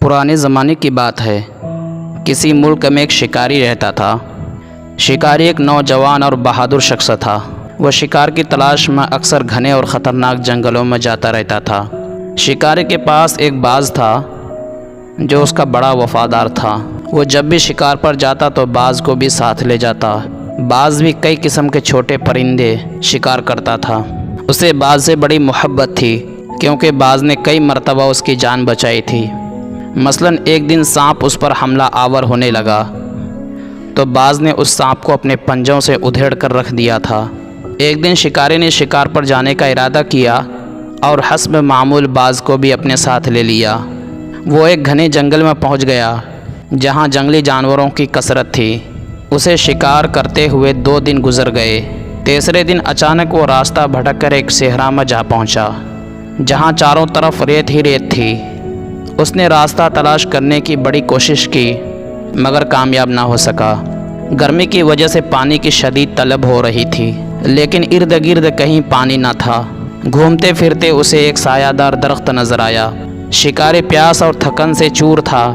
पुराने ज़माने की बात है। किसी मुल्क में एक शिकारी रहता था। शिकारी एक नौजवान और बहादुर शख्स था। वह शिकार की तलाश में अक्सर घने और ख़तरनाक जंगलों में जाता रहता था। शिकारी के पास एक बाज था जो उसका बड़ा वफ़ादार था। वो जब भी शिकार पर जाता तो बाज को भी साथ ले जाता। बाज भी कई किस्म के छोटे परिंदे शिकार करता था। उसे बाज से बड़ी मोहब्बत थी क्योंकि बाज ने कई मरतबा उसकी जान बचाई थी। मसलन एक दिन सांप उस पर हमला आवर होने लगा तो बाज ने उस सांप को अपने पंजों से उधेड़ कर रख दिया था। एक दिन शिकारी ने शिकार पर जाने का इरादा किया और हस्ब मामूल बाज को भी अपने साथ ले लिया। वो एक घने जंगल में पहुंच गया जहां जंगली जानवरों की कसरत थी। उसे शिकार करते हुए 2 दिन गुजर गए। तीसरे दिन अचानक वो रास्ता भटक कर एक सेहरा में जा पहुंचा जहां चारों तरफ रेत ही रेत थी। उसने रास्ता तलाश करने की बड़ी कोशिश की मगर कामयाब ना हो सका। गर्मी की वजह से पानी की शदीद तलब हो रही थी लेकिन इर्द गिर्द कहीं पानी ना था। घूमते फिरते उसे एक सायादार दरख्त नजर आया। शिकारी प्यास और थकन से चूर था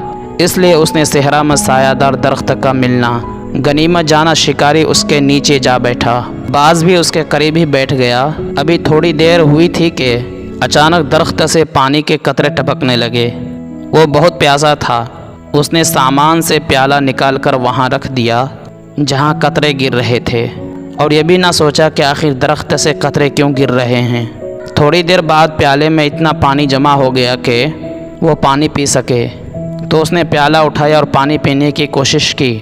इसलिए उसने सेहरा में सायादार दरख्त का मिलना गनीमत जाना शिकारी उसके नीचे जा बैठा। बाज भी उसके करीब ही बैठ गया। अभी थोड़ी देर हुई थी कि अचानक दरख्त से पानी के कतरे टपकने लगे। वो बहुत प्यासा था। उसने सामान से प्याला निकालकर वहाँ रख दिया जहाँ कतरे गिर रहे थे और ये भी ना सोचा कि आखिर दरख्त से कतरे क्यों गिर रहे हैं। थोड़ी देर बाद प्याले में इतना पानी जमा हो गया कि वो पानी पी सके तो उसने प्याला उठाया और पानी पीने की कोशिश की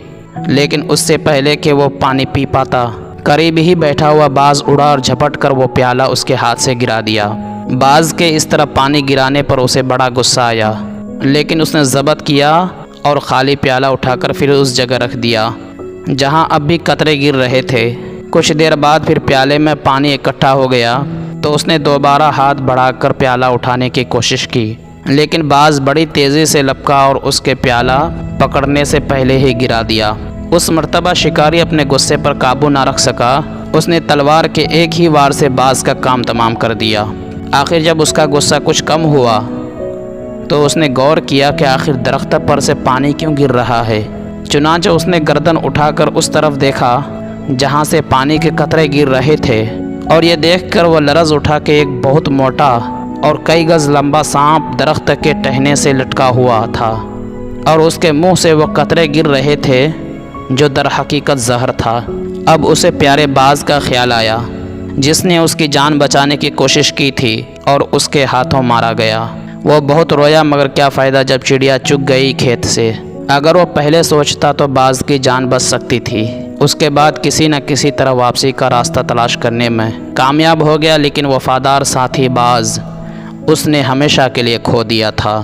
लेकिन उससे पहले कि वो पानी पी पाता करीब ही बैठा हुआ बाज उड़ा और झपट कर वो प्याला उसके हाथ से गिरा दिया। बाज के इस तरह पानी गिराने पर उसे बड़ा गुस्सा आया लेकिन उसने ज़ब्त किया और ख़ाली प्याला उठाकर फिर उस जगह रख दिया जहां अब भी कतरे गिर रहे थे। कुछ देर बाद फिर प्याले में पानी इकट्ठा हो गया तो उसने दोबारा हाथ बढ़ाकर प्याला उठाने की कोशिश की लेकिन बाज बड़ी तेज़ी से लपका और उसके प्याला पकड़ने से पहले ही गिरा दिया। उस मर्तबा शिकारी अपने गुस्से पर काबू ना रख सका। उसने तलवार के एक ही वार से बाज का काम तमाम कर दिया। आखिर जब उसका गुस्सा कुछ कम हुआ तो उसने गौर किया कि आखिर दरख्त पर से पानी क्यों गिर रहा है। चुनांचे उसने गर्दन उठाकर उस तरफ देखा जहां से पानी के कतरे गिर रहे थे और ये देखकर वह लरज़ उठा कि एक बहुत मोटा और कई गज लंबा सांप दरख्त के टहने से लटका हुआ था और उसके मुंह से वह कतरे गिर रहे थे जो दर हकीकत जहर था। अब उसे प्यारे बाज का ख्याल आया जिसने उसकी जान बचाने की कोशिश की थी और उसके हाथों मारा गया। वो बहुत रोया मगर क्या फ़ायदा जब चिड़िया चुग गई खेत से। अगर वो पहले सोचता तो बाज की जान बच सकती थी। उसके बाद किसी न किसी तरह वापसी का रास्ता तलाश करने में कामयाब हो गया लेकिन वफ़ादार साथी बाज उसने हमेशा के लिए खो दिया था।